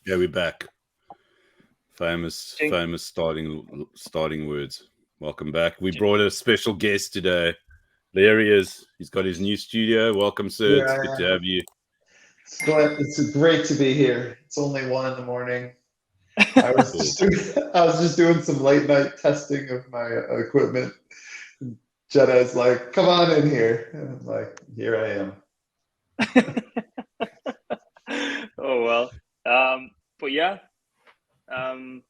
Yeah, we're back. Famous starting words. Welcome back. We brought a special guest today. There he is. He's got his new studio. Welcome, sir. It's good to have you. It's great to be here. It's only 1 a.m. I was just doing some late night testing of my equipment. Jedi's like, "Come on in here," and I'm like, "Here I am." Oh well, but yeah, we're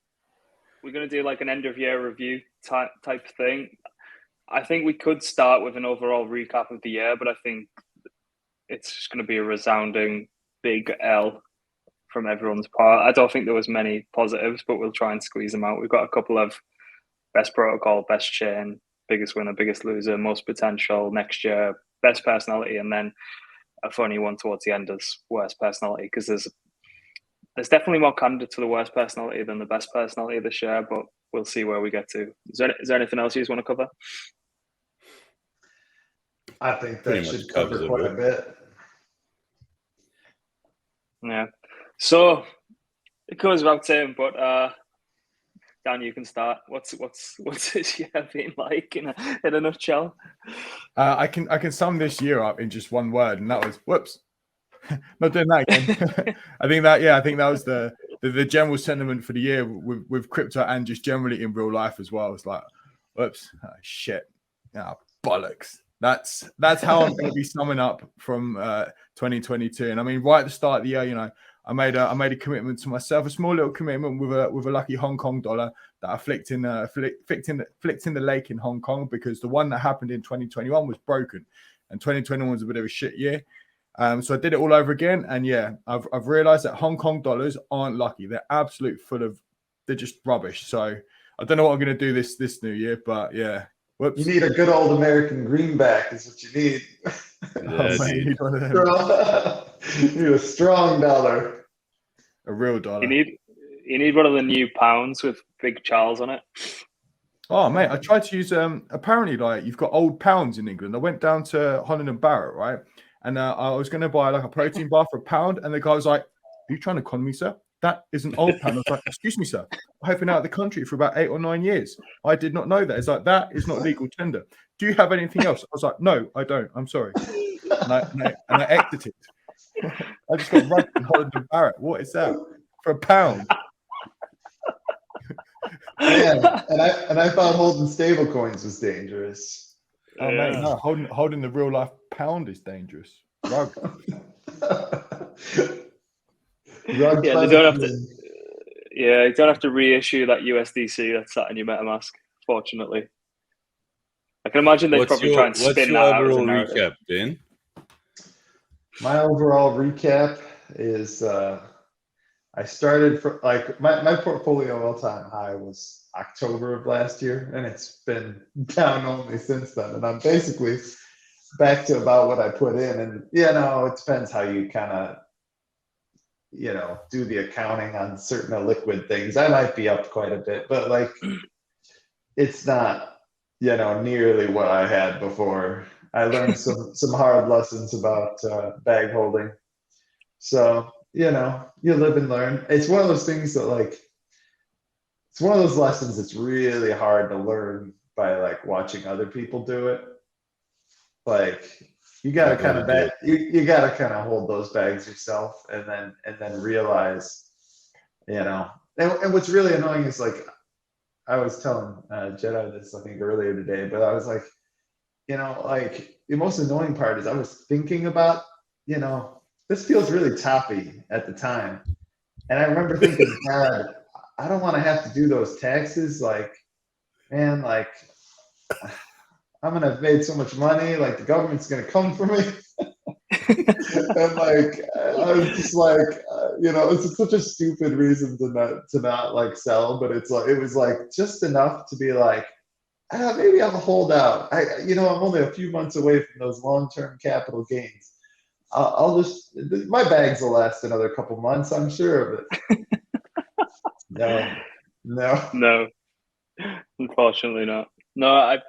gonna do like an end of year review type thing. I think we could start with an overall recap of the year, but I think it's just going to be a resounding big L from everyone's part. I don't think there was many positives, but we'll try and squeeze them out. We've got a couple of best protocol, best chain, biggest winner, biggest loser, most potential next year, best personality, and then a funny one towards the end as worst personality, because there's definitely more candidates for the worst personality than the best personality this year, but we'll see where we get to. Is there anything else you just want to cover? I think that should cover quite a bit. Yeah. So it goes without saying, but Dan, you can start. What's this year been like in a nutshell? I can sum this year up in just one word, and that was whoops. Not doing that again. I think that was the general sentiment for the year with crypto and just generally in real life as well. It's like, whoops, shit, bollocks. That's how I'm going to be summing up from 2022. And I mean, right at the start of the year, I made a commitment to myself, a small little commitment with a lucky Hong Kong dollar that I flicked in the lake in Hong Kong, because the one that happened in 2021 was broken, and 2021 was a bit of a shit year. So I did it all over again, and yeah, I've realized that Hong Kong dollars aren't lucky. They're they're just rubbish. So I don't know what I'm going to do this new year, but yeah. Whoops. You need a good old American greenback is what you need. You need a strong dollar. A real dollar. You need one of the new pounds with Big Charles on it. Oh mate, I tried to use apparently like you've got old pounds in England. I went down to Holland and Barrett, right? And I was going to buy like a protein bar for £1, and the guy was like, "Are you trying to con me, sir? That is an old pound." I was like, "Excuse me, sir. I've been out of the country for about 8 or 9 years. I did not know that." It's like, "That is not legal tender. Do you have anything else?" I was like, "No, I don't. I'm sorry." And I exited. I just got run in Holland and Barrett. What is that for £1? Yeah, and I thought holding stable coins was dangerous. Oh mate, no, holding the real life pound is dangerous. Rug. You don't have to reissue that USDC that's sat in your MetaMask, fortunately. I can imagine they'd probably try and spin that out as a narrative. Recap, Ben? My overall recap is I started for like my portfolio all-time high was October of last year, and it's been down only since then. And I'm basically back to about what I put in. And it depends how you kind of do the accounting on certain illiquid things. I might be up quite a bit, but like it's not nearly what I had before. I learned some hard lessons about bag holding. So you live and learn. It's one of those things that like it's one of those lessons that's really hard to learn by like watching other people do it. Like you gotta kind of you gotta kind of hold those bags yourself, and then realize, and what's really annoying is like I was telling Jedi this I think earlier today, but I was like, like the most annoying part is I was thinking about, this feels really toppy at the time, and I remember thinking, God, I don't want to have to do those taxes. Like, man, like I'm gonna have made so much money. Like the government's gonna come for me. And like I was just like, it's such a stupid reason to not like sell, but it's like it was like just enough to be like, maybe I'm a holdout. I'm only a few months away from those long-term capital gains. I'll just my bags will last another couple months, I'm sure of it. No. Unfortunately not. No, I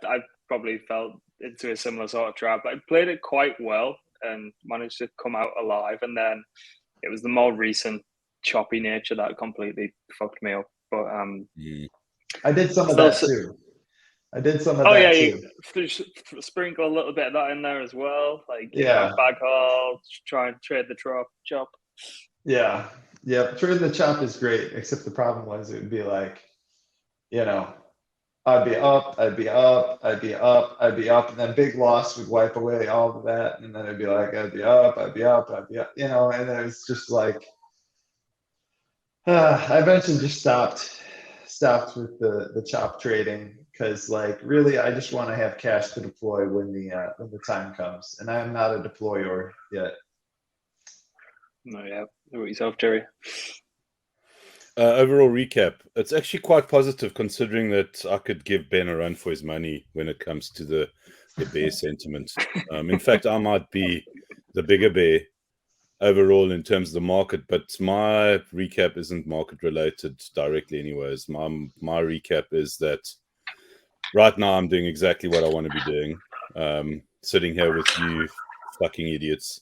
probably fell into a similar sort of trap. I played it quite well and managed to come out alive, and then it was the more recent choppy nature that completely fucked me up. But I did some of that too. You sprinkle a little bit of that in there as well. Like, bag haul, try and trade the chop. Yeah. Trading the chop is great, except the problem was it would be like, I'd be up, and then big loss would wipe away all of that, and then it'd be like I'd be up, and then it was just like I eventually just stopped with the chop trading, because like really I just want to have cash to deploy when the time comes, and I'm not a deployer yet. No, yeah. What about yourself, Jerry? Overall recap, it's actually quite positive considering that I could give Ben a run for his money when it comes to the bear sentiment. In fact, I might be the bigger bear overall in terms of the market, but my recap isn't market related directly anyways. My recap is that right now I'm doing exactly what I want to be doing. Sitting here with you fucking idiots,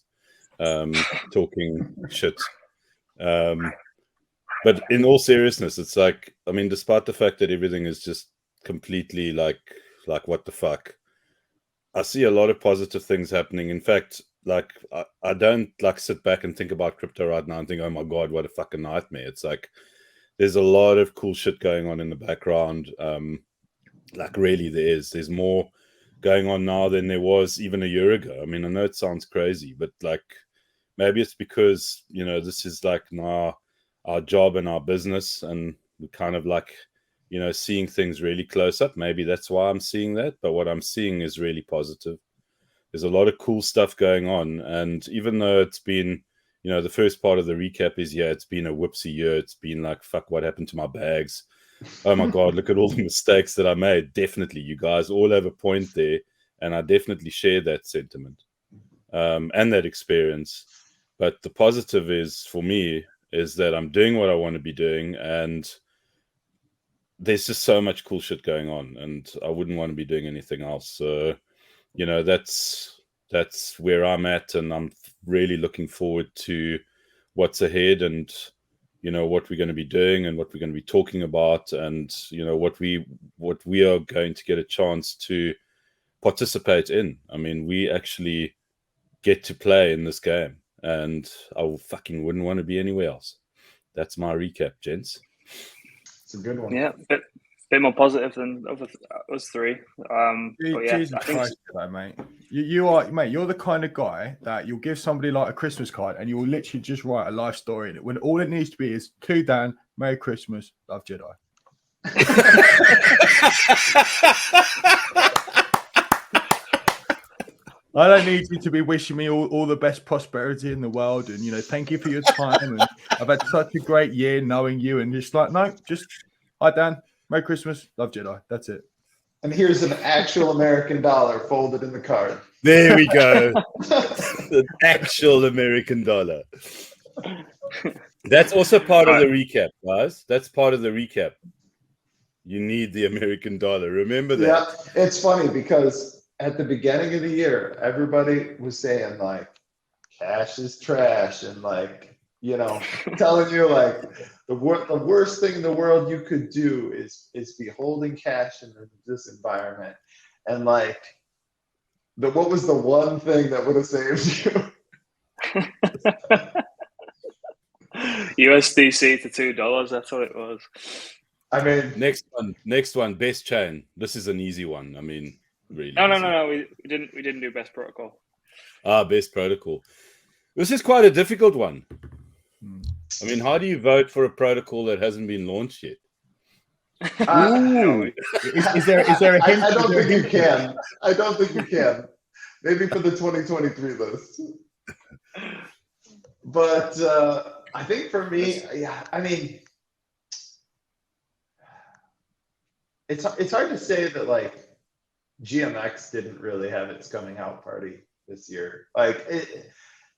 talking shit. But in all seriousness, it's like, I mean, despite the fact that everything is just completely like what the fuck, I see a lot of positive things happening. In fact, like I don't like sit back and think about crypto right now and think, oh my God, what a fucking nightmare. It's like there's a lot of cool shit going on in the background. Like really there's more going on now than there was even a year ago. I mean, I know it sounds crazy, but like maybe it's because, this is like now our job and our business, and we kind of like, seeing things really close up. Maybe that's why I'm seeing that. But what I'm seeing is really positive. There's a lot of cool stuff going on. And even though it's been, the first part of the recap is, it's been a whoopsie year. It's been like, fuck, what happened to my bags? Oh my God, look at all the mistakes that I made. Definitely, you guys all have a point there. And I definitely share that sentiment and that experience. But the positive is, for me, is that I'm doing what I want to be doing, and there's just so much cool shit going on, and I wouldn't want to be doing anything else. So, that's where I'm at, and I'm really looking forward to what's ahead, and what we're going to be doing and what we're going to be talking about, and what we are going to get a chance to participate in. I mean, we actually get to play in this game, and I fucking wouldn't want to be anywhere else. That's my recap, gents. It's a good one. Yeah, bit more positive than us three. Jesus Christ, mate. You are, mate. You're the kind of guy that you'll give somebody like a Christmas card, and you'll literally just write a life story in it. When all it needs to be is to Dan, Merry Christmas, love Jedi. I don't need you to be wishing me all the best prosperity in the world, and thank you for your time. And I've had such a great year knowing you, and just like, no, just hi Dan, Merry Christmas, love Jedi. That's it. And here's an actual American dollar folded in the card. There we go. An actual American dollar. That's also part of the recap, guys. That's part of the recap. You need the American dollar. Remember that. Yeah, it's funny because at the beginning of the year, everybody was saying like cash is trash, and like, telling you like the worst thing in the world you could do is be holding cash in this environment. And like, what was the one thing that would have saved you? USDC to $2. That's what it was. I mean, next one, best chain. This is an easy one. I mean, really. No. We didn't do best protocol. Best protocol. This is quite a difficult one. I mean, how do you vote for a protocol that hasn't been launched yet? Is there a hint? I don't think you can. I don't think you can. Maybe for the 2023 list. But I think for me, I mean, it's hard to say that like GMX didn't really have its coming out party this year. Like,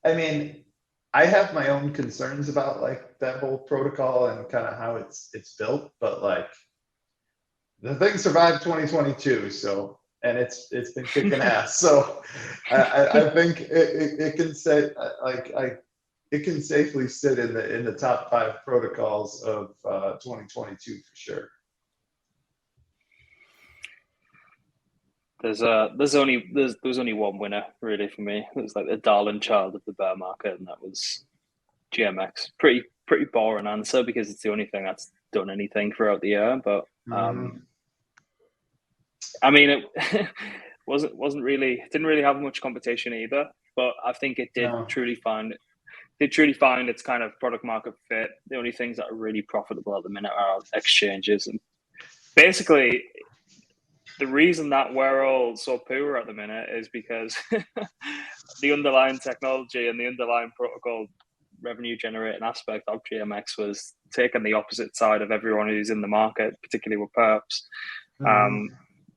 I mean, I have my own concerns about like that whole protocol and kind of how it's built, but like the thing survived 2022, so, and it's been kicking ass. So I think it can say like it can safely sit in the top 5 protocols of 2022 for sure. There's only one winner really for me. It was like the darling child of the bear market, and that was GMX. Pretty boring answer because it's the only thing that's done anything throughout the year. But I mean, it didn't really have much competition either. But I think it did truly find its kind of product market fit. The only things that are really profitable at the minute are exchanges, and basically the reason that we're all so poor at the minute is because the underlying technology and the underlying protocol revenue generating aspect of GMX was taking the opposite side of everyone who's in the market, particularly with perps.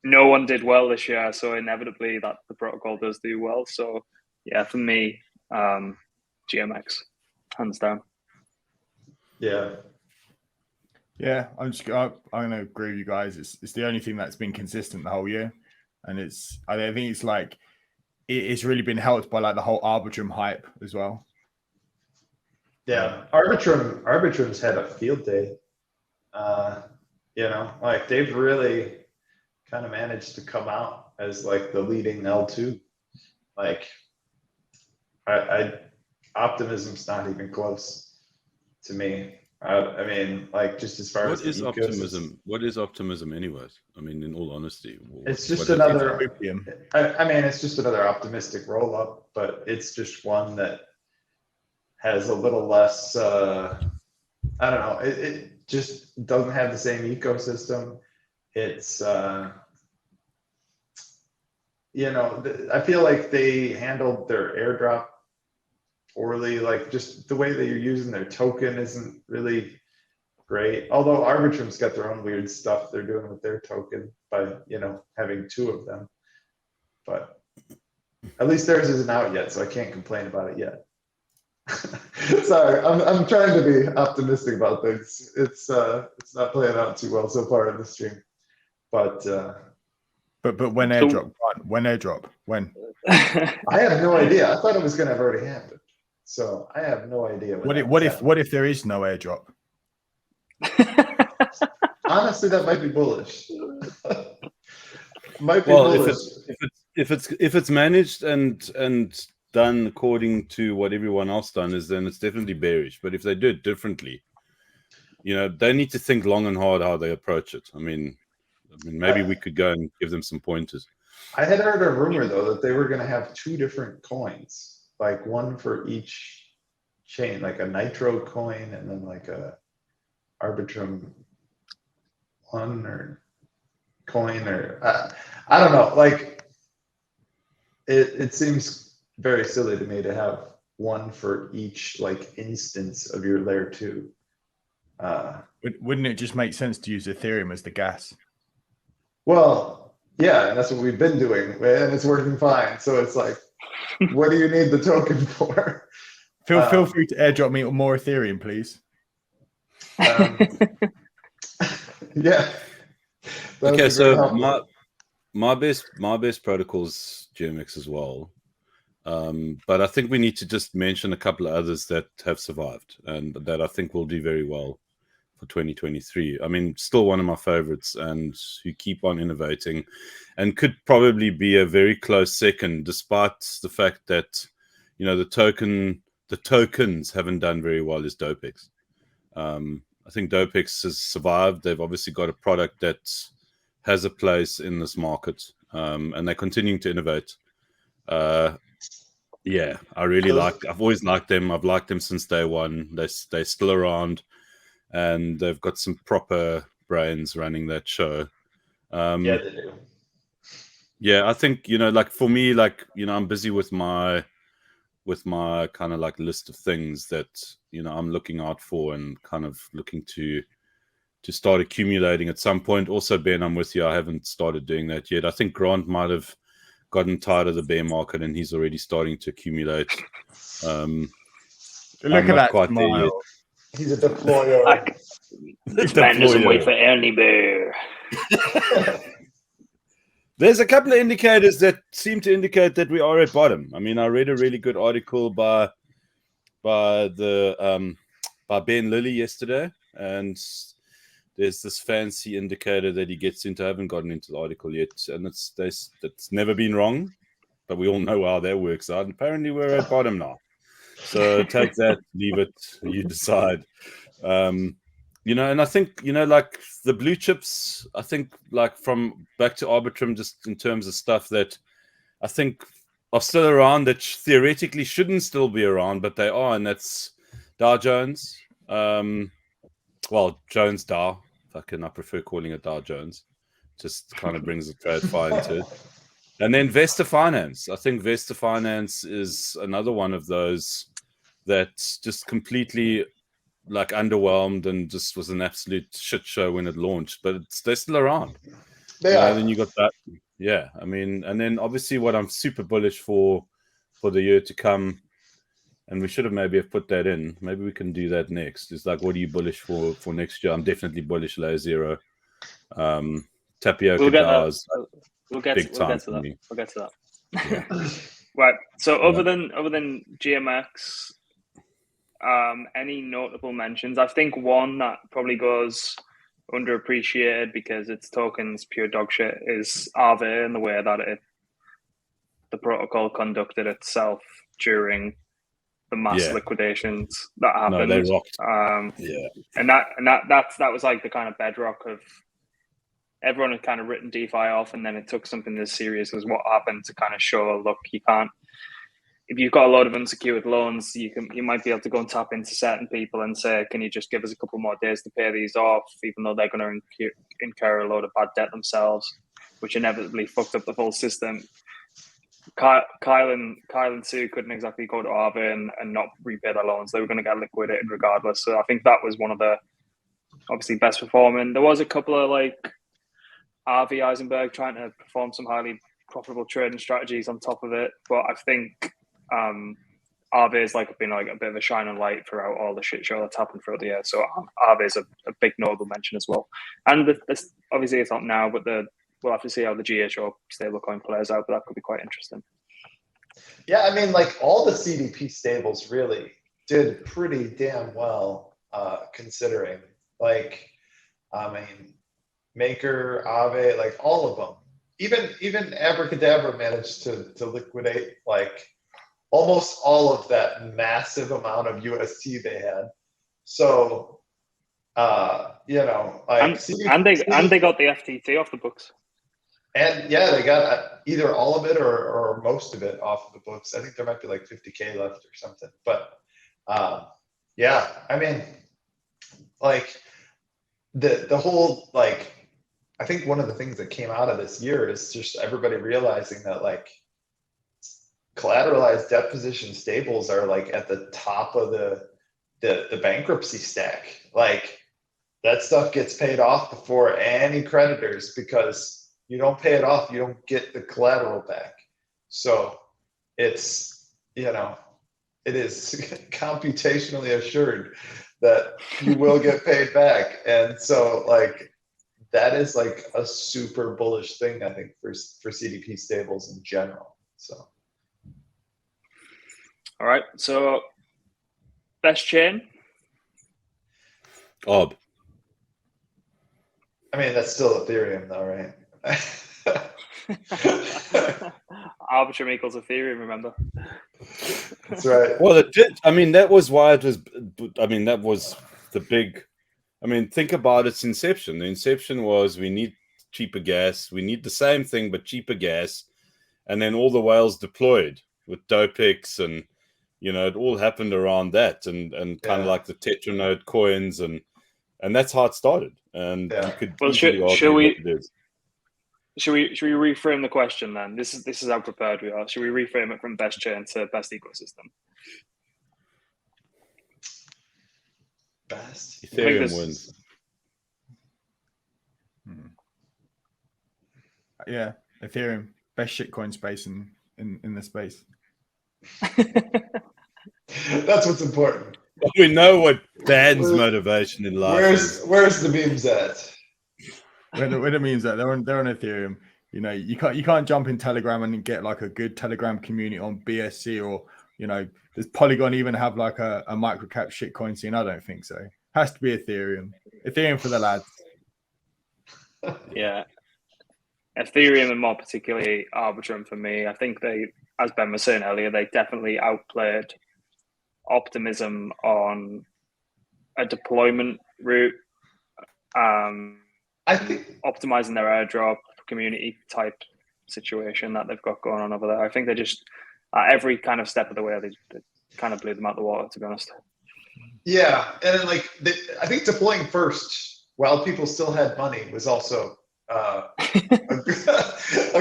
No one did well this year, so inevitably that the protocol does do well. So yeah, for me, GMX, hands down. Yeah. Yeah, I'm gonna agree with you guys. It's the only thing that's been consistent the whole year, and I think it's like it's really been helped by like the whole Arbitrum hype as well. Yeah, Arbitrum's had a field day. Like they've really kind of managed to come out as like the leading L2. Like, optimism's not even close to me. I mean, like, just as far as what is optimism? What is optimism, anyways? I mean, in all honesty, it's just another. I mean, it's just another optimistic roll up, but it's just one that has a little less. I don't know. It just doesn't have the same ecosystem. It's I feel like they handled their airdrop poorly. Like, just the way that you're using their token isn't really great. Although Arbitrum's got their own weird stuff they're doing with their token by having 2 of them. But at least theirs isn't out yet, so I can't complain about it yet. Sorry, I'm trying to be optimistic about things. It's not playing out too well so far in the stream, but when airdrop? When? I have no idea. I thought it was going to have already happened, so I have no idea. What if there is no airdrop? Honestly, that might be bullish. Might be bullish. If it's managed and done according to what everyone else done is, then it's definitely bearish. But if they do it differently, they need to think long and hard how they approach it. I mean, maybe we could go and give them some pointers. I had heard a rumor though that they were going to have 2 different coins, like one for each chain, like a Nitro coin and then like a Arbitrum one or coin, or I don't know. Like, it seems very silly to me to have one for each like instance of your layer 2. Wouldn't it just make sense to use Ethereum as the gas? Well, yeah, and that's what we've been doing, and it's working fine. So it's like, what do you need the token for? Feel free to airdrop me more Ethereum, please. Yeah. Okay, so my best protocol's GMX as well. But I think we need to just mention a couple of others that have survived and that I think will do very well for 2023. I mean, still one of my favorites, and who keep on innovating and could probably be a very close second, despite the fact that the tokens haven't done very well, is Dopex. I think Dopex has survived. They've obviously got a product that has a place in this market, and they're continuing to innovate. Yeah, I've always liked them. I've liked them since day one. They're still around, and they've got some proper brains running that show. Yeah, they do. Yeah, I think, like for me, like, I'm busy with my kind of like list of things that, I'm looking out for and kind of looking to start accumulating at some point. Also, Ben, I'm with you. I haven't started doing that yet. I think Grant might have gotten tired of the bear market and he's already starting to accumulate. Look at that smile. He's a deployer. This man doesn't wait for any bear. There's a couple of indicators that seem to indicate that we are at bottom. I mean, I read a really good article by by Ben Lilly yesterday, and there's this fancy indicator that he gets into. I haven't gotten into the article yet, and it's never been wrong, but we all know how that works out. And apparently, we're at bottom now. So take that, leave it, you decide. You know, and I think, you know, like the blue chips, I think, like from back to Arbitrum, just in terms of stuff that I think are still around that theoretically shouldn't still be around, but they are, and that's Dow Jones. Well, Jones Dow. I prefer calling it Dow Jones. Just kind of brings the trade fire into it. And then Vesta Finance. I think Vesta Finance is another one of those that just completely like underwhelmed and just was an absolute shit show when it launched, but they're still around. Then you got that. Yeah, I mean, and then obviously what I'm super bullish for the year to come, and we should have maybe have put that in. Maybe we can do that next. It's like, what are you bullish for next year? I'm definitely bullish Layer Zero. Tapioca Dow's we'll get to that. We'll get to that. Yeah. Right. So other than GMX, any notable mentions? I think one that probably goes underappreciated because its tokens pure dog shit is Aave, and the way that the protocol conducted itself during the mass liquidations that happened. No, they rocked. And that was like the kind of bedrock of everyone had kind of written DeFi off, and then it took something as serious as what happened to kind of show, look, you can't. If you've got a load of unsecured loans, you might be able to go and tap into certain people and say, can you just give us a couple more days to pay these off, even though they're going to incur a load of bad debt themselves, which inevitably fucked up the whole system. Kyle and Sue couldn't exactly go to Aave and not repay their loans. They were going to get liquidated regardless. So I think that was one of the obviously best performing. There was a couple of like Avi Eisenberg trying to perform some highly profitable trading strategies on top of it, but I think Aave has been like a bit of a shining light throughout all the shit show that's happened throughout the year. So Aave is a big notable mention as well. And obviously it's not now, but we'll have to see how the GHO stablecoin plays out, but that could be quite interesting. Yeah, I mean, like all the CDP stables really did pretty damn well, considering. Like, I mean, Maker, Aave, like all of them. Even Abracadabra managed to liquidate like almost all of that massive amount of UST they had. So, you know, like and they got the FTT off the books. And yeah, they got either all of it or most of it off of the books. I think there might be like 50K left or something. But yeah, I mean, like the whole, like, I think one of the things that came out of this year is just everybody realizing that like collateralized debt position stables are like at the top of the bankruptcy stack. Like that stuff gets paid off before any creditors, because you don't pay it off, you don't get the collateral back. So it's, you know, it is computationally assured that you will get paid back. And so like, that is like a super bullish thing, I think, for CDP stables in general. So, all right. So, best chain? Ob. I mean, that's still Ethereum, though, right? Arbitrum equals Ethereum, remember? That's right. Well, it did. I mean, that was why it was. I mean, that was the big. I mean, think about its inception. The inception was we need cheaper gas. We need the same thing, but cheaper gas. And then all the whales deployed with Dopex, and, you know, it all happened around that, and kind of like the Tetranode coins. And that's how it started. And you could easily argue what it is. Should we reframe the question then? This is how prepared we are. Should we reframe it from best chain to best ecosystem? Best Ethereum wins. Yeah, Ethereum, best shitcoin space in the space. That's what's important. We know what Dan's motivation in life is. Where's the memes at? Where the memes at? They're on Ethereum. You know, you can't jump in Telegram and get like a good Telegram community on BSC You know, does Polygon even have like a microcap shitcoin scene? I don't think so. Has to be Ethereum. Ethereum for the lads. Yeah. Ethereum and more particularly Arbitrum for me. I think they, as Ben was saying earlier, they definitely outplayed Optimism on a deployment route. I think optimizing their airdrop community type situation that they've got going on over there. I think they just every kind of step of the way they kind of blew them out the water, to be honest. Yeah, and then like I think deploying first while people still had money was also a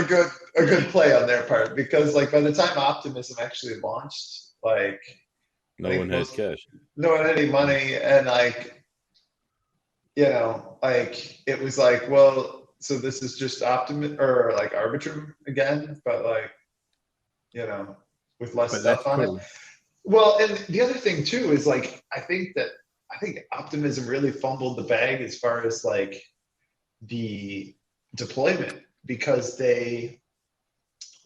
good play on their part, because like by the time Optimism actually launched, like no one has cash. No one had any money, and like, you know, like it was like, well, so this is just Optimism or like Arbitrum again, but like, you know, with less stuff on it. Well, and the other thing too is like I think Optimism really fumbled the bag as far as like the deployment, because they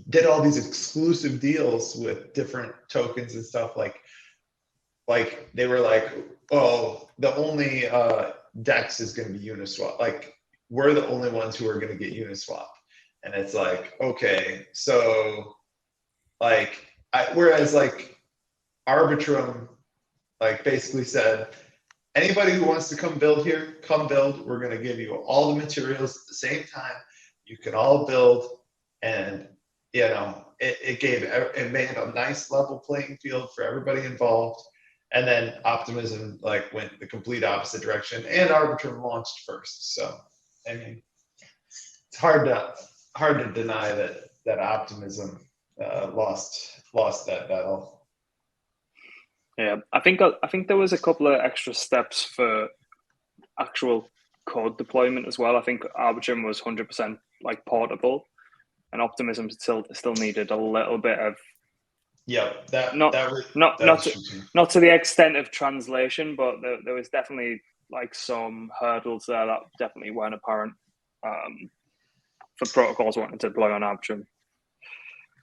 did all these exclusive deals with different tokens and stuff. Like they were like, oh, the only DEX is going to be Uniswap. Like we're the only ones who are going to get Uniswap, and it's like, okay, so like whereas like Arbitrum like basically said, anybody who wants to come build here, come build. We're going to give you all the materials at the same time. You can all build, and you know, it made a nice level playing field for everybody involved. And then Optimism like went the complete opposite direction, and Arbitrum launched first. So I mean, it's hard to deny that Optimism lost that battle. Yeah, I think there was a couple of extra steps for actual code deployment as well. I think Arbitrum was 100% like portable, and Optimism still needed a little bit of. Yeah, not to the extent of translation, but there was definitely like some hurdles there that definitely weren't apparent for protocols wanting to deploy on Arbitrum.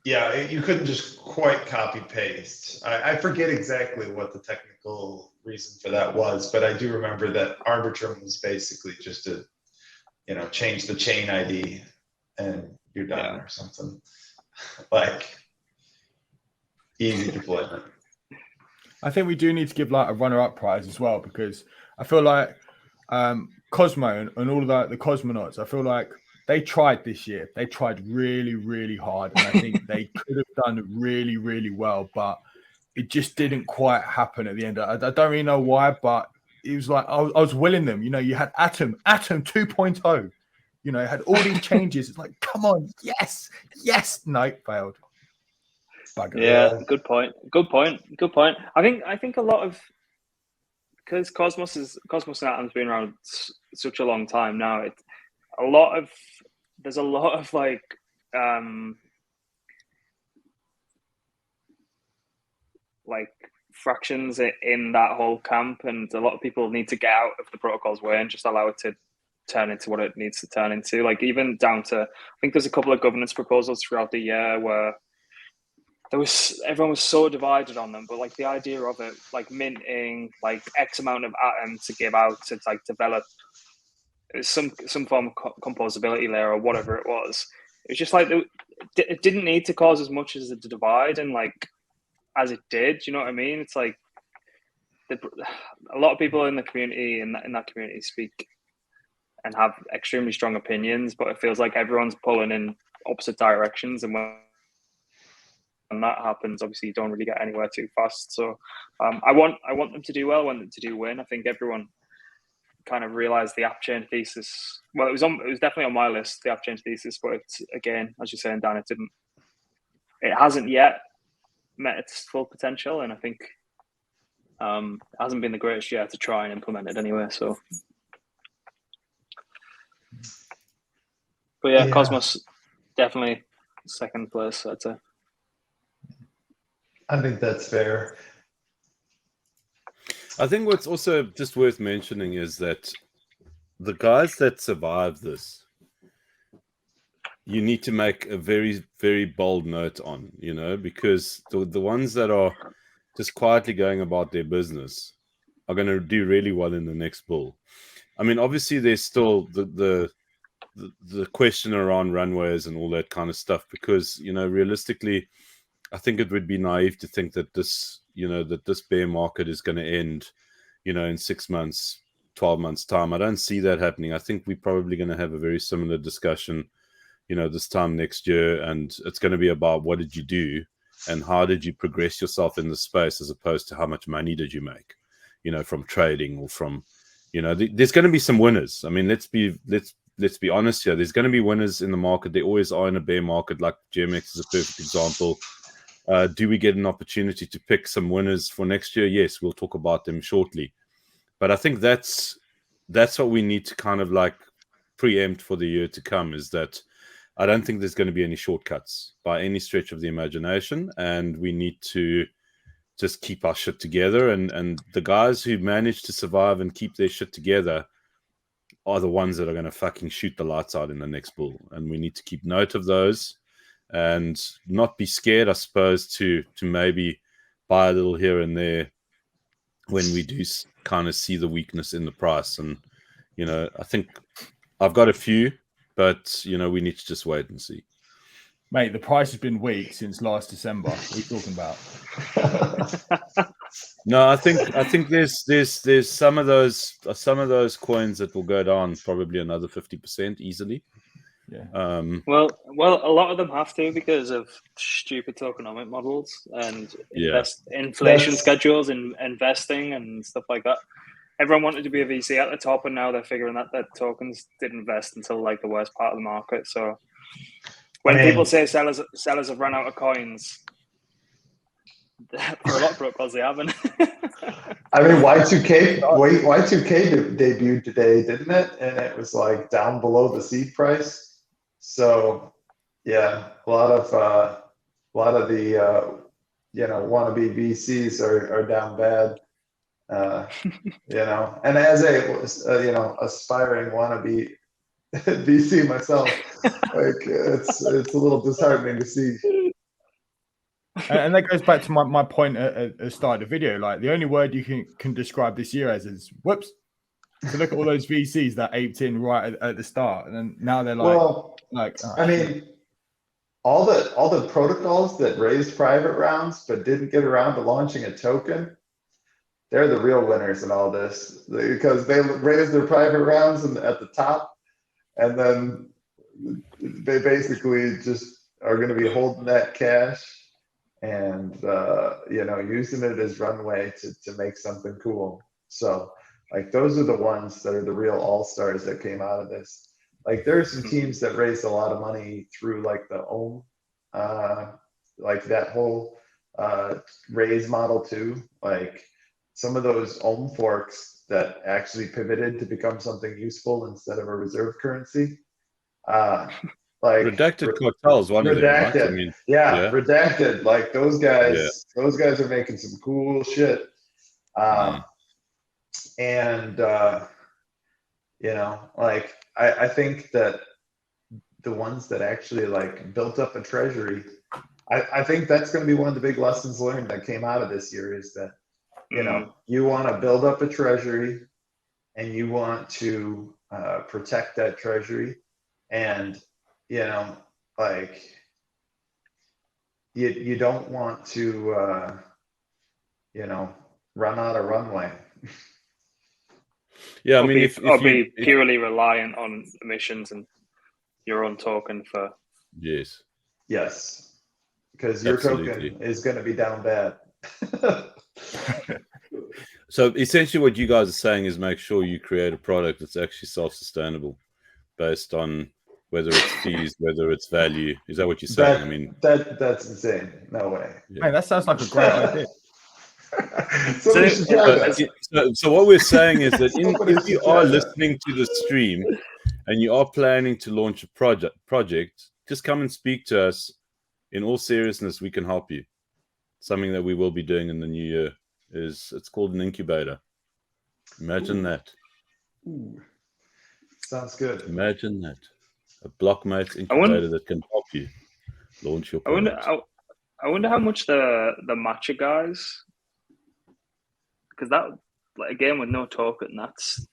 Yeah, you couldn't just quite copy paste. I forget exactly what the technical reason for that was, but I do remember that Arbitrum was basically just to, you know, change the chain ID and you're done, or something. Like easy deployment. I think we do need to give like a runner-up prize as well, because I feel like Cosmo and all of the cosmonauts, I feel like they tried this year. They tried really, really hard, and I think they could have done really, really well, but it just didn't quite happen at the end. I don't really know why, but it was like I was willing them. You know, you had Atom 2.0. You know, it had all these changes. It's like, come on, yes. No, failed. Bugger. Yeah, good point. I think a lot of, because Cosmos and Atom's been around such a long time now. There's a lot of like fractions in that whole camp, and a lot of people need to get out of the protocol's way and just allow it to turn into what it needs to turn into. Like even down to, I think there's a couple of governance proposals throughout the year where everyone was so divided on them, but like the idea of it, like minting like X amount of Atom to give out to like develop some form of composability layer or whatever it was. It was just like it didn't need to cause as much as a divide, and like as it did, you know what I mean? It's like a lot of people in the community in that community speak and have extremely strong opinions, but it feels like everyone's pulling in opposite directions, and when that happens, obviously you don't really get anywhere too fast. So I want them to do well. I want them to win. I think everyone kind of realized the app chain thesis. Well, it was definitely on my list, the app chain thesis, but it's, again, as you're saying, Dan, it hasn't yet met its full potential, and I think it hasn't been the greatest year to try and implement it anyway. So, but yeah, Cosmos definitely second place, I'd say. I think that's fair. I think what's also just worth mentioning is that the guys that survived this, you need to make a very, very bold note on, because the ones that are just quietly going about their business are going to do really well in the next bull. I mean, obviously, there's still the question around runways and all that kind of stuff, because, realistically, I think it would be naive to think that this bear market is going to end, in 6 months, 12 months time. I don't see that happening. I think we're probably going to have a very similar discussion, this time next year. And it's going to be about what did you do and how did you progress yourself in the space, as opposed to how much money did you make, from trading or from, there's going to be some winners. I mean, let's be honest here. There's going to be winners in the market. There always are in a bear market. Like GMX is a perfect example. Do we get an opportunity to pick some winners for next year? Yes, we'll talk about them shortly. But I think that's what we need to kind of like preempt for the year to come, is that I don't think there's going to be any shortcuts by any stretch of the imagination. And we need to just keep our shit together. And the guys who manage to survive and keep their shit together are the ones that are going to fucking shoot the lights out in the next bull. And we need to keep note of those and not be scared, I suppose, to maybe buy a little here and there when we do kind of see the weakness in the price. And, I think I've got a few, but, we need to just wait and see. Mate, the price has been weak since last December. What are you talking about? No, I think there's some of those coins that will go down probably another 50% easily. Yeah. Well, a lot of them have to, because of stupid tokenomic models and inflation schedules and investing and stuff like that. Everyone wanted to be a VC at the top, and now they're figuring that their tokens didn't invest until like the worst part of the market. So when people say sellers have run out of coins, for a lot of protocols they haven't. I mean, Y2K debuted today, didn't it? And it was like down below the seed price. So yeah, a lot of the wannabe VCs are down bad. And as a aspiring wannabe VC myself, like it's a little disheartening to see. And that goes back to my point at the start of the video. Like, the only word you can describe this year as is whoops. So look at all those VCs that aped in right at the start, and then now they're like, I mean, all the protocols that raised private rounds but didn't get around to launching a token, they're the real winners in all this, because they raised their private rounds at the top, and then they basically just are going to be holding that cash and using it as runway to make something cool. So like, those are the ones that are the real all-stars that came out of this. Like, there are some teams that raised a lot of money through like the OHM, like that whole raise model too. Like, some of those OHM forks that actually pivoted to become something useful instead of a reserve currency. Like Redacted Cartels, one of them, right? I mean, Redacted. Like, those guys are making some cool shit. And like, I think that the ones that actually like built up a treasury, I think that's going to be one of the big lessons learned that came out of this year, is that you want to build up a treasury and you want to protect that treasury, and like, you don't want to run out of runway. Yeah, I mean, if be purely reliant on emissions and your own token for. Yes, because your token is going to be down bad. So essentially what you guys are saying is make sure you create a product that's actually self-sustainable based on whether it's fees, whether it's value. Is that what you're saying? I mean, that's insane. No way. Yeah. Hey, that sounds like a great idea. So what we're saying is that if you are listening to the stream and you are planning to launch a project, just come and speak to us. In all seriousness, we can help you. Something that we will be doing in the new year it's called an incubator. Imagine that. Sounds good. Imagine that. A Blockmates incubator that can help you launch your product. I wonder how much the matcha guys, because that, like, again, with no token, that's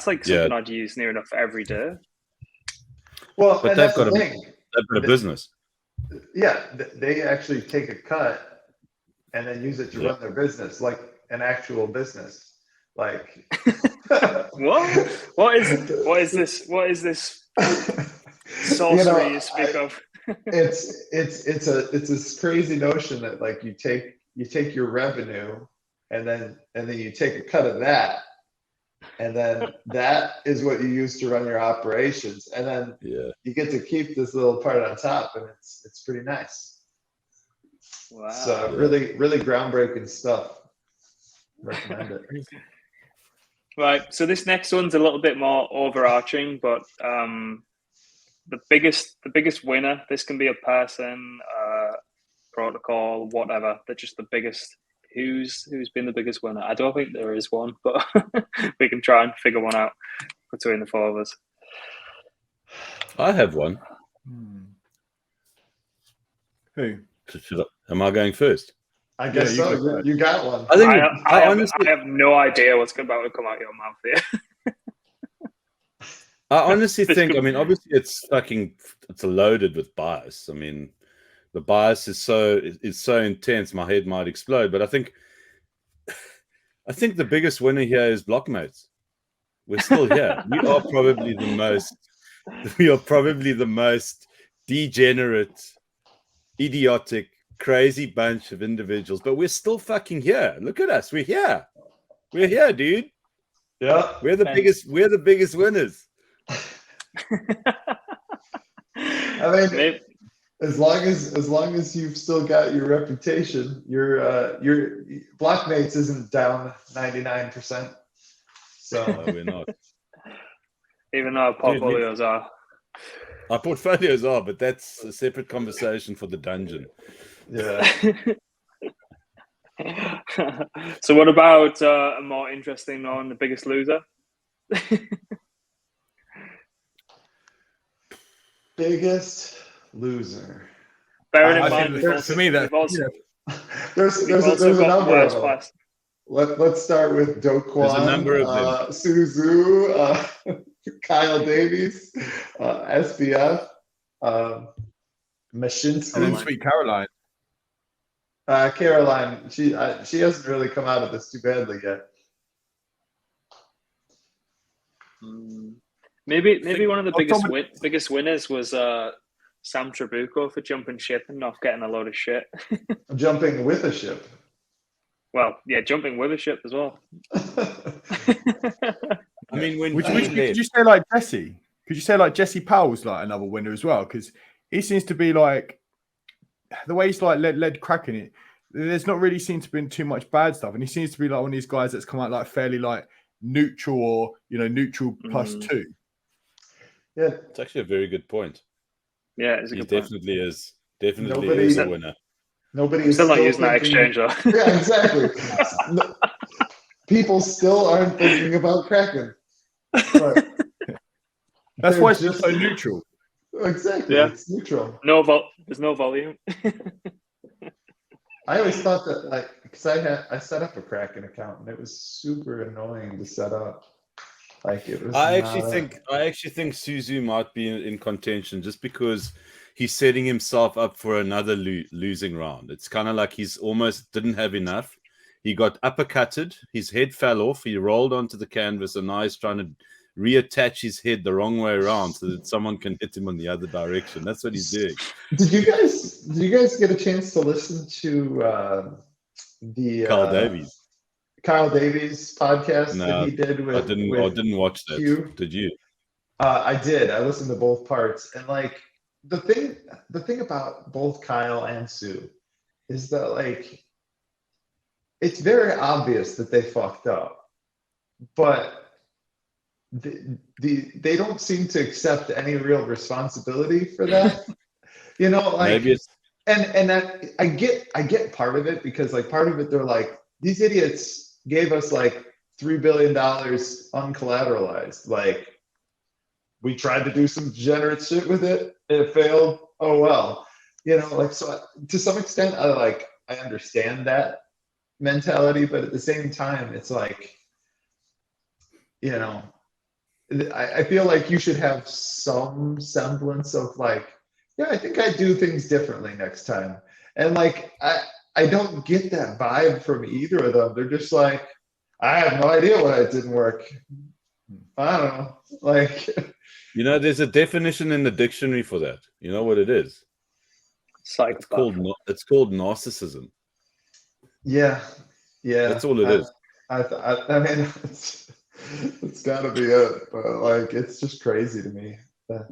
like something I'd use near enough every day. Well, but they've got a business. Yeah, they actually take a cut and then use it to run their business, like an actual business. Like what is this sorcery you speak of? It's this crazy notion that, like, you take your revenue and then you take a cut of that, and then that is what you use to run your operations, and then you get to keep this little part on top, and it's pretty nice. Wow. So really groundbreaking stuff. Recommend it. Right. So this next one's a little bit more overarching, but the biggest winner. This can be a person, protocol, whatever. They're just the biggest. Who's been the biggest winner? I don't think there is one, but we can try and figure one out between the four of us. I have one. Who? Am I going first? I guess so. You got one. I have no idea what's about to come out of your mouth here. I honestly think, I mean, obviously it's loaded with bias. I mean, the bias is so intense, my head might explode. But I think the biggest winner here is Blockmates. We're still here. We are probably the most degenerate, idiotic, crazy bunch of individuals, but we're still fucking here. Look at us. We're here. We're here, dude. Yeah. We're the biggest winners. I mean, as long as you've still got your reputation, your Blockmates isn't down 99%. So no, we're not. Even though our portfolios are. Our portfolios are, but that's a separate conversation for the dungeon. Yeah. So what about a more interesting one, the biggest loser? Biggest loser. Bearing in mind, for me, there's a number of them. Let's start with Do Kwon, There's a number of them. Suzu, Kyle Davies, SBF, Mashinsky, and then Sweet Caroline. Caroline, she hasn't really come out of this too badly yet. Maybe one of the biggest winners was Sam Trabuco for jumping ship and not getting a load of shit. Jumping with a ship. Well, yeah, jumping with a ship as well. I mean, could you say like Jesse? Could you say like Jesse Powell's like another winner as well? Because he seems to be like the way he's like led cracking it. There's not really seemed to be too much bad stuff, and he seems to be like one of these guys that's come out like fairly like neutral or neutral +2. Yeah, it's actually a very good point. Yeah, it's a good point. Definitely is a winner. Nobody is still not using that exchange though. Yeah, exactly. People still aren't thinking about Kraken. But that's why it's just so neutral. Exactly. Yeah. It's neutral. There's no volume. I always thought that, like, because I set up a Kraken account and it was super annoying to set up. Like, it was. I actually think Suzu might be in contention just because he's setting himself up for another losing round. It's kind of like he's almost didn't have enough. He got uppercutted. His head fell off. He rolled onto the canvas, and now he's trying to reattach his head the wrong way around so that someone can hit him on the other direction. That's what he's doing. Did you guys get a chance to listen to the Kyle Davies podcast that he did with? I didn't watch that. Q? Did you? I did. I listened to both parts, and like the thing about both Kyle and Sue is that, like, it's very obvious that they fucked up, but they don't seem to accept any real responsibility for that. Like, maybe it's, and that I get part of it, because like part of it, they're like, these idiots gave us like $3 billion uncollateralized. Like, we tried to do some degenerate shit with it. It failed. Oh well, like, so to some extent, I understand that mentality, but at the same time, it's like, I feel like you should have some semblance of like, yeah, I think I do things differently next time. And like, I don't get that vibe from either of them. They're just like, I have no idea why it didn't work. I don't know. Like, there's a definition in the dictionary for that. You know what it is? Psychopath. It's called narcissism. Yeah. That's all it is. I mean, it's got to be it, but like, it's just crazy to me that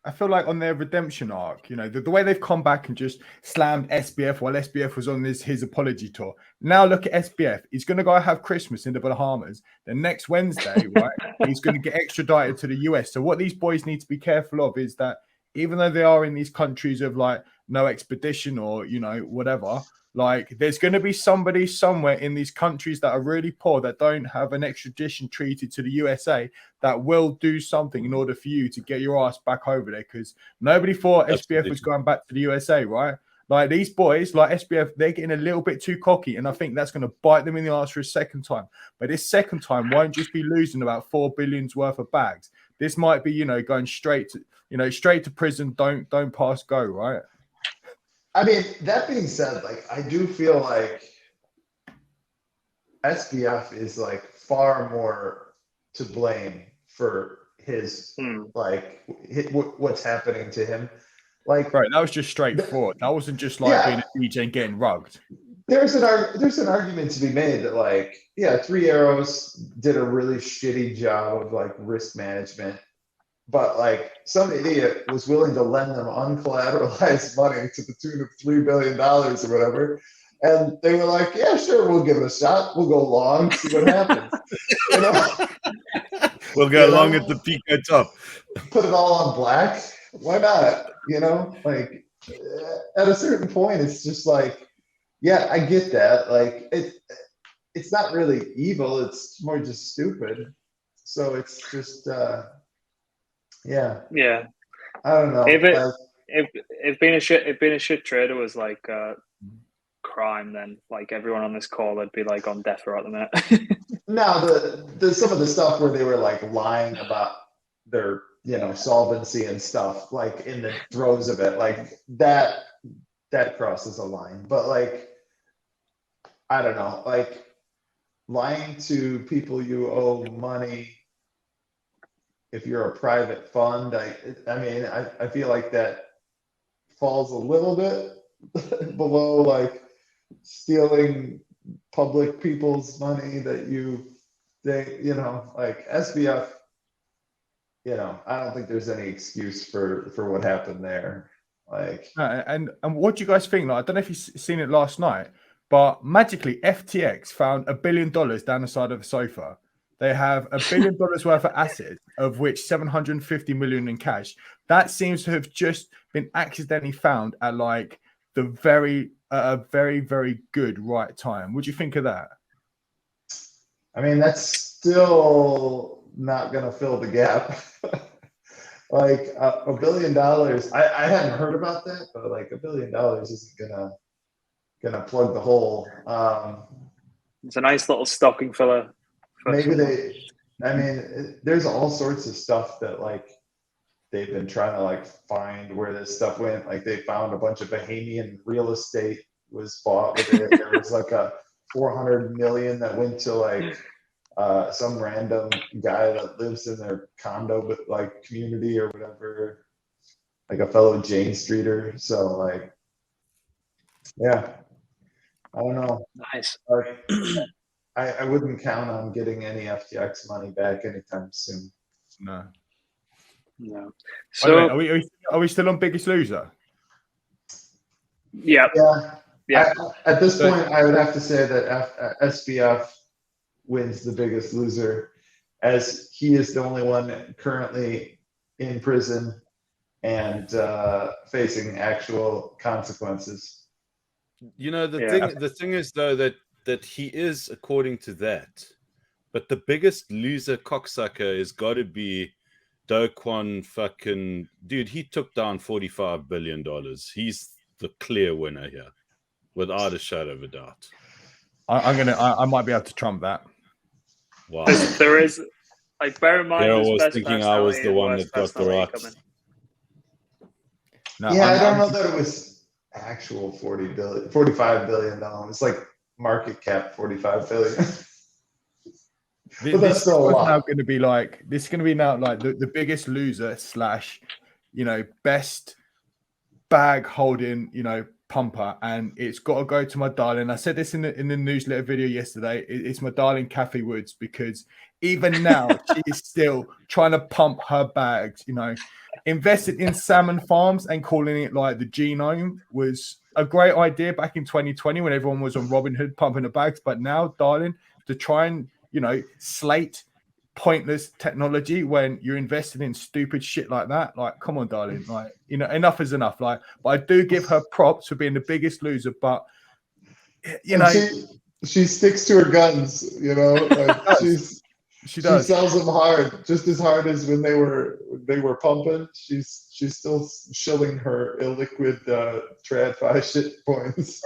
I feel like on their redemption arc, the way they've come back and just slammed SBF while SBF was on his apology tour. Now look at SBF. He's going to go have Christmas in the Bahamas. Then next Wednesday, right, he's going to get extradited to the US. So what these boys need to be careful of is that even though they are in these countries of like no expedition or, whatever, like there's going to be somebody somewhere in these countries that are really poor that don't have an extradition treaty to the USA that will do something in order for you to get your ass back over there, because nobody thought SBF was going back to the USA, right? Like these boys, like SBF, they're getting a little bit too cocky, and I think that's going to bite them in the ass for a second time. But this second time won't just be losing about $4 billion worth of bags. This might be, going straight to prison. Don't pass go, right? I mean, that being said, like, I do feel like SBF is like far more to blame for his what's happening to him. Like, right, that was just straightforward. That wasn't just like being a DJ and getting rugged. There's an argument to be made that like, yeah, Three Arrows did a really shitty job of like risk management. But like some idiot was willing to lend them uncollateralized money to the tune of $3 billion or whatever. And they were like, yeah, sure, we'll give it a shot. We'll go long, see what happens. We'll go long at the Pico top. Put it all on black. Why not? Like at a certain point, it's just like, yeah, I get that. Like it's not really evil. It's more just stupid. So it's just, yeah. I don't know. If being a shit trader was like crime, then like everyone on this call would be like on death row at the minute. Now the some of the stuff where they were like lying about their solvency and stuff, like in the throes of it, like that crosses a line. But like, I don't know, like lying to people you owe money. If you're a private fund, I feel like that falls a little bit below like stealing public people's money that like SBF, I don't think there's any excuse for what happened there. Like, and what do you guys think? Like, I don't know if you've seen it last night, but magically FTX found $1 billion down the side of the sofa. They have $1 billion worth of assets, of which 750 million in cash. That seems to have just been accidentally found at like a very, very good right time. What do you think of that? I mean, that's still not going to fill the gap. Like $1 billion. I hadn't heard about that, but like $1 billion isn't gonna plug the hole. It's a nice little stocking filler. Maybe there's all sorts of stuff that like they've been trying to like find where this stuff went. Like they found a bunch of Bahamian real estate was bought with it. There was like a 400 million that went to like some random guy that lives in their condo with like community or whatever, like a fellow Jane Streeter. So like, yeah, I don't know. Nice. I wouldn't count on getting any FTX money back anytime soon. No. So are we still on Biggest Loser? Yeah. At this point, I would have to say that SBF wins the Biggest Loser, as he is the only one currently in prison and facing actual consequences. The thing is though that he is, according to that, But the biggest loser cocksucker has got to be Do Kwon fucking dude. He took down $45 billion. He's the clear winner here, without a shadow of a doubt. I might be able to trump that. Wow. There is, like, bear in mind, There I there's was best thinking I was personality the and one worst that got the personality rocks. coming. No, Yeah, I don't know that it was actual 45 billion dollars. It's like market cap 45 billion. But that's still a lot. Now going to be like this is going to be now like the biggest loser slash, you know, best bag holding, you know, pumper, and it's got to go to my darling. I said this in the newsletter video yesterday. It's my darling Kathy Woods, because even now she is still trying to pump her bags. You know, invested in salmon farms and calling it like the genome was a great idea back in 2020 when everyone was on Robinhood pumping the bags. But now, darling, to try and, you know, slate pointless technology when you're investing in stupid shit like that, like, come on, darling, like, you know, enough is enough. Like, but I do give her props for being the biggest loser, but you know, she sticks to her guns, you know, like she sells them hard, just as hard as when they were pumping. She's still shilling her illiquid TradFi shit points.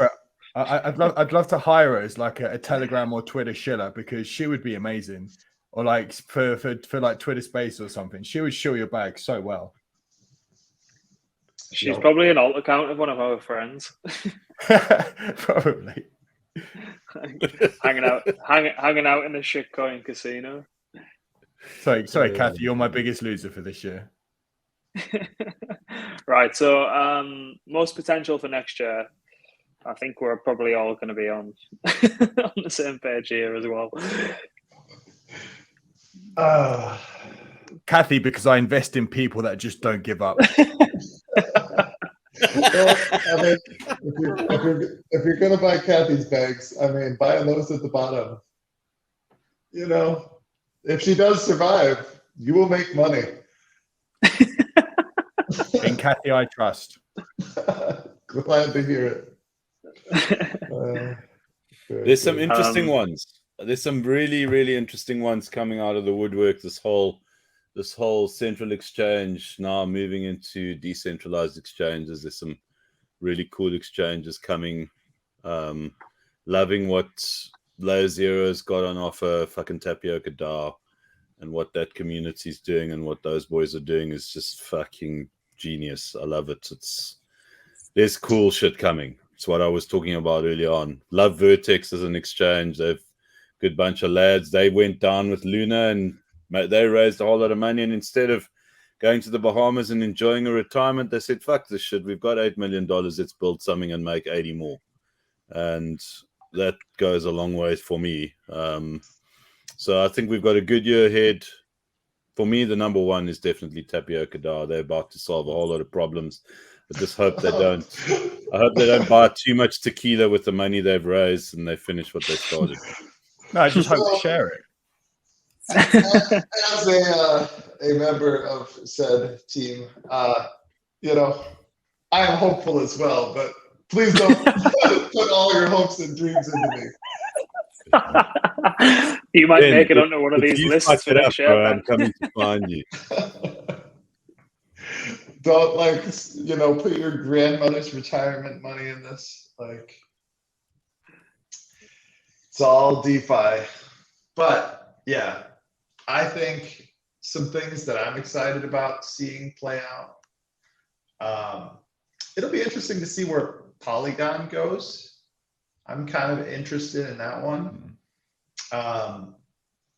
I'd love to hire her as like a Telegram or Twitter shiller, because she would be amazing. Or like for like Twitter Space or something, she would shill your bag so well. She's probably an alt account of one of our friends. Probably. hanging out in the shitcoin casino. Sorry, Kathy, you're my biggest loser for this year. Right, so most potential for next year. I think we're probably all going to be on the same page here as well. Kathy, because I invest in people that just don't give up. Well, I mean, if you're gonna buy Kathy's bags, I mean, buy those at the bottom. You know, if she does survive, you will make money. In Kathy, I trust. Glad to hear it. There's some interesting ones. There's some really, really interesting ones coming out of the woodwork. This whole central exchange now moving into decentralized exchanges. There's some really cool exchanges coming. Loving what Layer Zero's got on offer, fucking Tapioca DAO, and what that community's doing and what those boys are doing is just fucking genius. I love it. There's cool shit coming. It's what I was talking about earlier on. Love Vertex as an exchange. They've good bunch of lads. They went down with Luna and they raised a whole lot of money. And instead of going to the Bahamas and enjoying a retirement, they said, fuck this shit. We've got $8 million. Let's build something and make 80 more. And that goes a long way for me. So I think we've got a good year ahead. For me, the number one is definitely Tapioca DAO. They're about to solve a whole lot of problems. I just hope they don't. I hope they don't buy too much tequila with the money they've raised and they finish what they started. No, I just hope to share it. As a member of said team, you know, I am hopeful as well, but please don't put all your hopes and dreams into me. You might make it onto one of these lists for next year. I'm coming to find you. Don't, like, you know, put your grandmother's retirement money in this. Like, it's all DeFi. But yeah, I think some things that I'm excited about seeing play out. It'll be interesting to see where Polygon goes. I'm kind of interested in that one.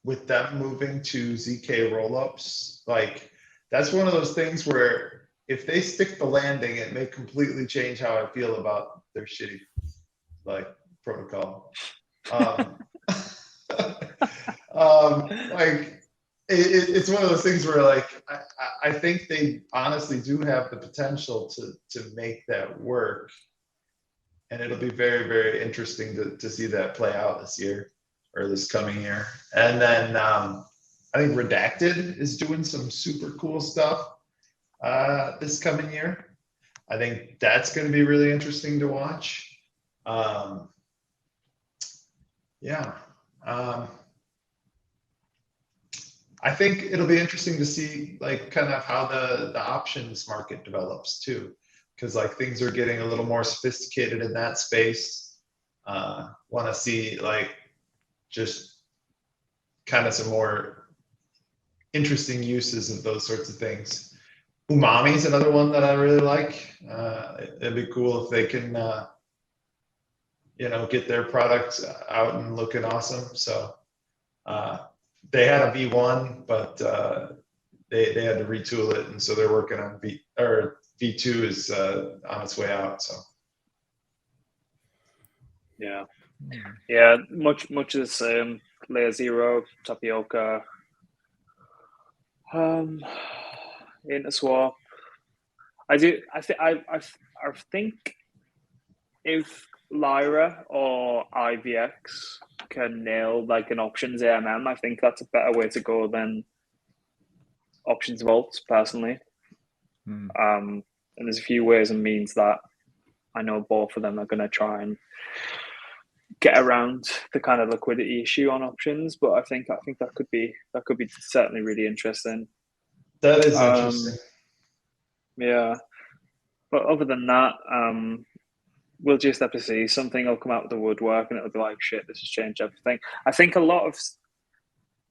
With them moving to ZK rollups, like, that's one of those things where if they stick the landing, it may completely change how I feel about their shitty, like, protocol. Like, it's one of those things where, like, I think they honestly do have the potential to make that work, and it'll be very, very interesting to see that play out this year or this coming year. And then I think Redacted is doing some super cool stuff this coming year. I think that's going to be really interesting to watch. Yeah. I think it'll be interesting to see like kind of how the options market develops too, because like things are getting a little more sophisticated in that space. Want to see like just kind of some more interesting uses of those sorts of things. Umami is another one that I really like. It'd be cool if they can, get their products out and looking awesome. So they had a V1, but they had to retool it, and so they're working on V2 is on its way out. So yeah, much the same. Layer Zero, Tapioca, Interswap. I think if Lyra or IVX can nail like an options AMM, I think that's a better way to go than options vaults personally. And there's a few ways and means that I know both of them are going to try and get around the kind of liquidity issue on options, but I think that could be certainly really interesting. That is interesting. Yeah, but other than that, we'll just have to see. Something will come out of the woodwork, and it'll be like, shit, this has changed everything. I think a lot of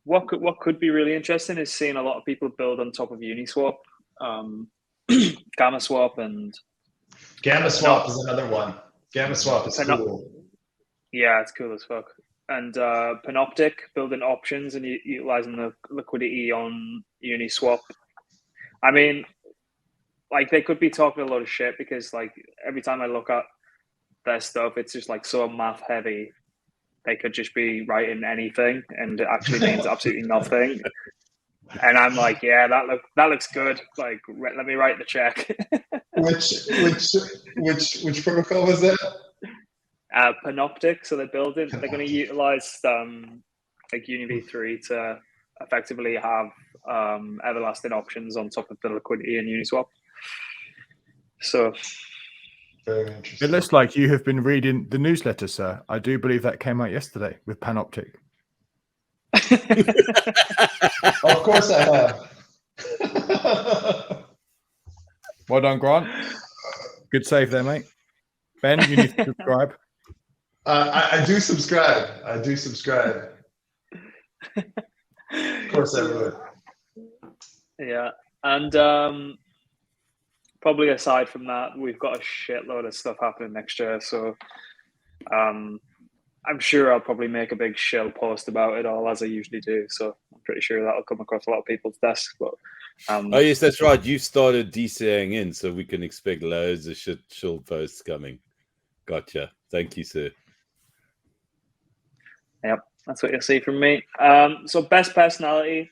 what could be really interesting is seeing a lot of people build on top of Uniswap, Gamma Swap, and Gamma Swap is another one. Gamma Swap is cool. Yeah, it's cool as fuck. And Panoptic, building options and utilizing the liquidity on Uniswap. I mean, like, they could be talking a lot of shit because, like, every time I look at their stuff, it's just like so math heavy. They could just be writing anything, and it actually means absolutely nothing. And I'm like, yeah, that looks good. Like, let me write the check. Which protocol was that? Panoptic. So they're going to utilize like UniV3 to effectively have everlasting options on top of the liquidity in Uniswap. So very interesting. It looks like you have been reading the newsletter, sir. I do believe that came out yesterday with Panoptic. Of course I have. Well done, Grant. Good save there, mate. Ben, you need to subscribe. I do subscribe. Of course I would. Yeah. And probably aside from that, we've got a shitload of stuff happening next year. So I'm sure I'll probably make a big shill post about it all, as I usually do. So I'm pretty sure that'll come across a lot of people's desks. But oh yes, that's right. You started DCing in, so we can expect loads of shill posts coming. Gotcha. Thank you, sir. Yep, that's what you'll see from me. So best personality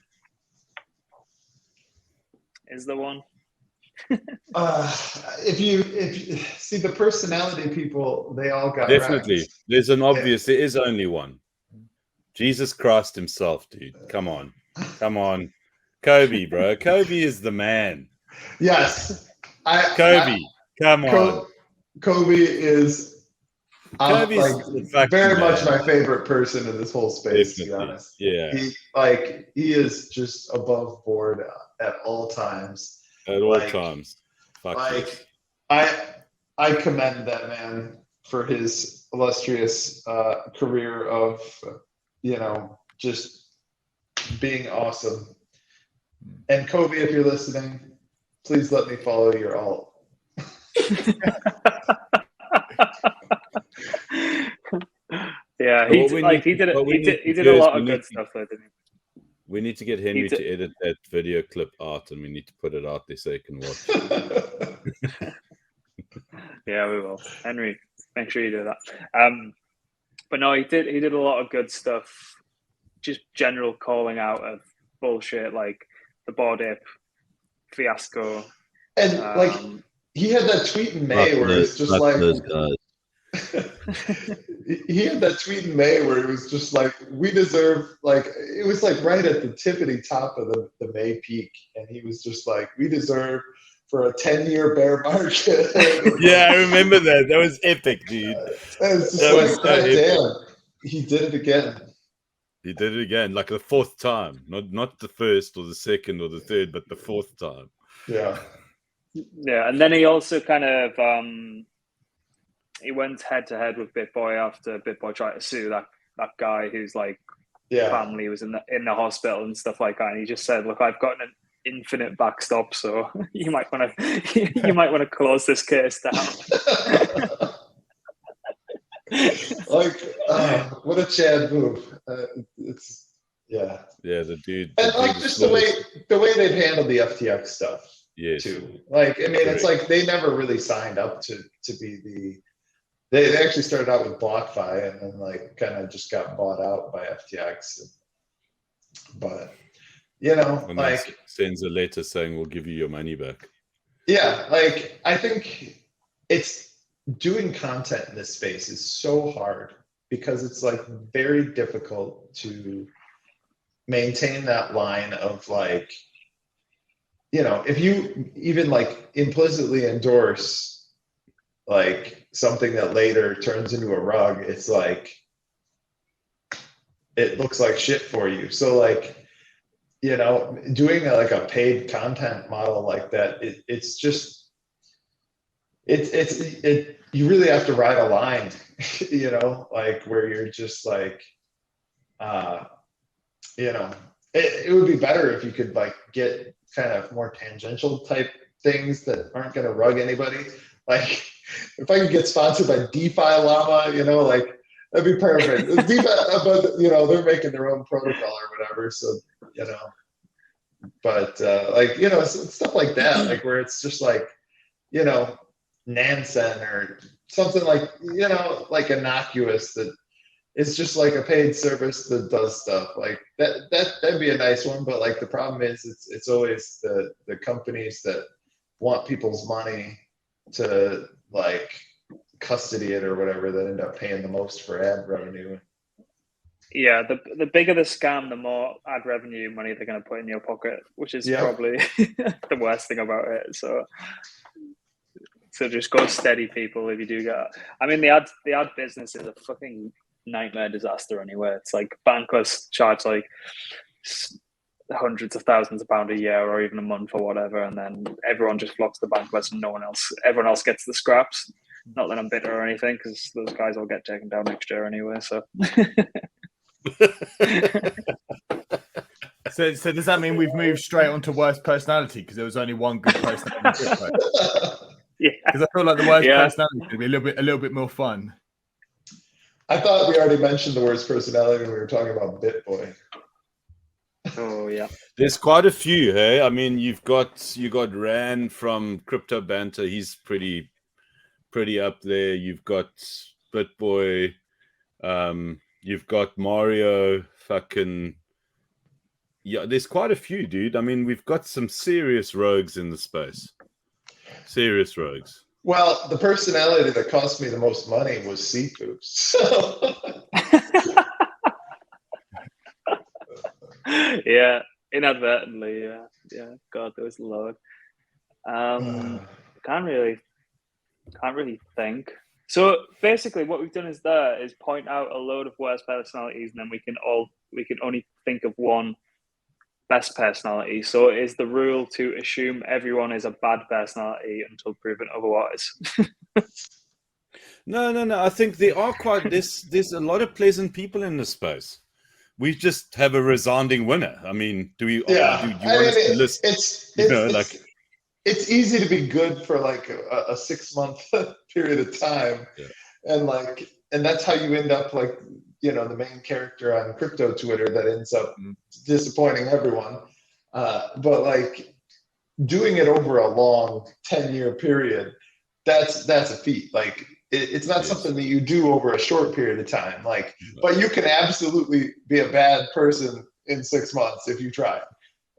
is the one. If you see the personality people, they all got definitely wrecked. There's an obvious. There is only one. Jesus Christ himself, dude. Come on, Kobe, bro. Kobe is the man. Yes, Kobe. Come on. Kobe is. Kobe's very much my favorite person in this whole space. Definitely. To be honest, yeah, he is just above board at all times. At all times. Fuck like, I commend that man for his illustrious career of, just being awesome. And Kobe, if you're listening, please let me follow your alt. Yeah, he did a lot of good stuff though, didn't he? We need to get Henry to edit that video clip out, and we need to put it out there so you can watch. Yeah, we will. Henry, make sure you do that. But no, he did a lot of good stuff. Just general calling out of bullshit, like the board ape fiasco. And he had that tweet in May where it's just like those guys. He had that tweet in May where it was just like, we deserve, like, it was like right at the tippity top of the May peak, and he was just like, we deserve for a 10-year bear market. Yeah, I remember that. That was epic, dude. It's just like, God damn, he did it again. He did it again, like the fourth time. Not the first or the second or the third, but the fourth time. Yeah. Yeah, and then he also kind of he went head to head with BitBoy after BitBoy tried to sue that guy who's like family was in the hospital and stuff like that. And he just said, "Look, I've got an infinite backstop, so you might want to close this case down." Like, what a Chad move! It's the dude. And like just the way they've handled the FTX stuff, too. Like, I mean, it's like they never really signed up to be the. They actually started out with BlockFi and then like kind of just got bought out by FTX. But when like sends a letter saying we'll give you your money back. Yeah, like I think it's doing content in this space is so hard because it's like very difficult to maintain that line of like, if you even like implicitly endorse like something that later turns into a rug, it's like it looks like shit for you. So like, doing like a paid content model like that, it's just you really have to ride a line, like where you're just like, it would be better if you could like get kind of more tangential type things that aren't going to rug anybody. Like if I could get sponsored by DeFi Llama, like that'd be perfect. DeFi, but they're making their own protocol or whatever. So, but like, stuff like that, like where it's just like, Nansen or something like, like innocuous that it's just like a paid service that does stuff like that'd be a nice one. But like the problem is it's always the companies that want people's money to like custody it or whatever that end up paying the most for ad revenue. Yeah, the bigger the scam, the more ad revenue money they're going to put in your pocket, which is probably the worst thing about it. So just go steady, people. If you do get, I mean, the ad business is a fucking nightmare disaster anyway. It's like bankless charge like hundreds of thousands of pounds a year or even a month or whatever, and then everyone just flocks to bankless and everyone else gets the scraps. Not that I'm bitter or anything, because those guys will get taken down next year anyway. So. So does that mean we've moved straight on to worst personality because there was only one good personality? Yeah, because I feel like the worst personality is going to be a little bit more fun. I thought we already mentioned the worst personality when we were talking about BitBoy. Oh yeah, there's quite a few. Hey, I mean, you got Rand from Crypto Banter. He's pretty up there. You've got BitBoy. You've got Mario. Fucking yeah. There's quite a few, dude. I mean, we've got some serious rogues in the space. Serious rogues. Well, the personality that cost me the most money was Sifu. So. Yeah, inadvertently. Yeah. God, there was a load. Can't really think. So basically, what we've done is point out a load of worst personalities, and then we can only think of one best personality. So is the rule to assume everyone is a bad personality until proven otherwise? No. I think there are there's a lot of pleasant people in this space. We just have a resounding winner. I mean, do you want us to list? It's easy to be good for like a 6-month period of time, and that's how you end up like the main character on crypto Twitter that ends up disappointing everyone. But like doing it over a long 10-year period, that's a feat. Like it's not something that you do over a short period of time. Like, but you can absolutely be a bad person in 6 months if you try.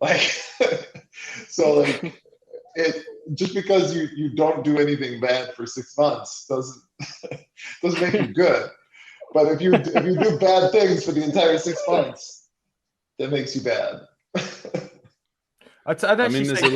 Like, so like it just because you don't do anything bad for 6 months doesn't make you good. But if you do bad things for the entire 6 months, that makes you bad. I'd actually say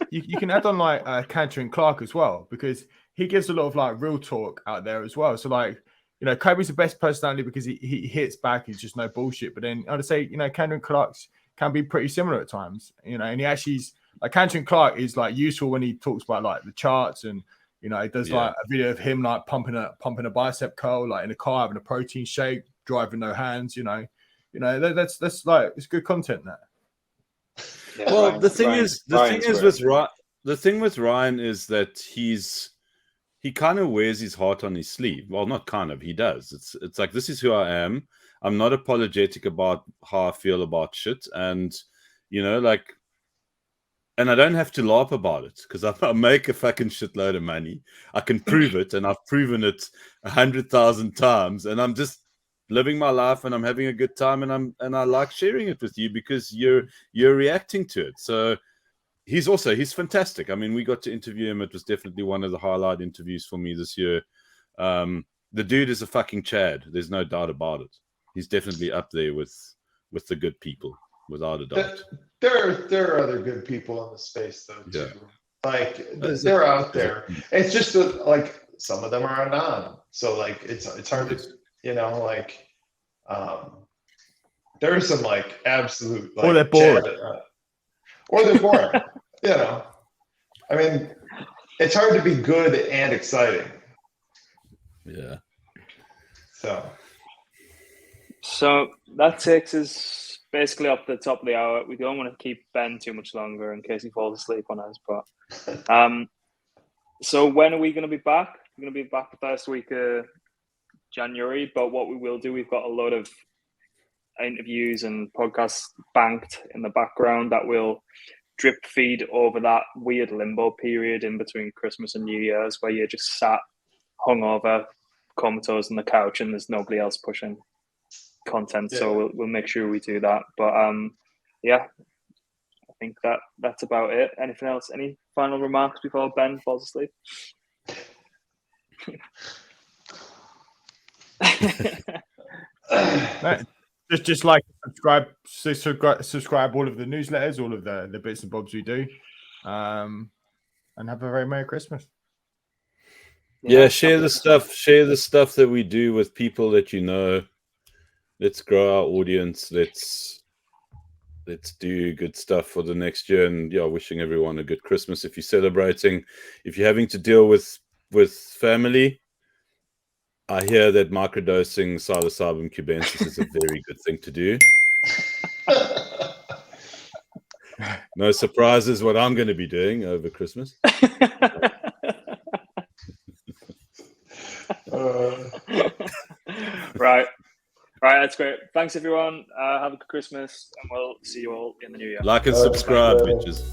you can add on like Cantor and Clark as well, because he gives a lot of like real talk out there as well. So like you know, Kobe's the best personality because he hits back. He's just no bullshit. But then I'd say, you know, Kendrick Clark's can be pretty similar at times, you know, and he actually's like Kendrick Clark is like useful when he talks about like the charts and, you know, he does like a video of him like pumping a bicep curl, like in a car, having a protein shake, driving no hands, you know, that's like, it's good content there. Yeah, well, the thing with Ryan is that he kind of wears his heart on his sleeve. Well, not kind of, he does. It's like, this is who I am. I'm not apologetic about how I feel about shit. And, you know, like, and I don't have to laugh about it because I make a fucking shitload of money. I can prove it. And I've proven it 100,000 times. And I'm just living my life and I'm having a good time. And I like sharing it with you because you're reacting to it. So he's fantastic. I mean, we got to interview him. It was definitely one of the highlight interviews for me this year. The dude is a fucking Chad. There's no doubt about it. He's definitely up there with the good people, without a doubt. There are other good people in the space though too. Yeah. Like they're out there. It's just like some of them are anon. So like it's hard to, you know, like there are some like absolute like, or they're boring. Or they're boring. You know, I mean, it's hard to be good and exciting. Yeah. So that takes us basically up the top of the hour. We don't want to keep Ben too much longer in case he falls asleep on us. But so when are we going to be back? We're going to be back the first week of January. But what we will do, we've got a lot of interviews and podcasts banked in the background that will drip feed over that weird limbo period in between Christmas and New Year's where you're just sat hungover, comatose on the couch and there's nobody else pushing content. Yeah. So we'll make sure we do that. But yeah, I think that's about it. Anything else? Any final remarks before Ben falls asleep? Just like subscribe all of the newsletters, all of the bits and bobs we do, and have a very Merry Christmas. Yeah, share the stuff that we do with people that you know. Let's grow our audience. Let's do good stuff for the next year. And yeah, wishing everyone a good Christmas. If you're celebrating, if you're having to deal with family, I hear that microdosing psilocybin cubensis is a very good thing to do. No surprises what I'm going to be doing over Christmas. Right, that's great. Thanks, everyone. Have a good Christmas, and we'll see you all in the new year. Like and subscribe, bitches.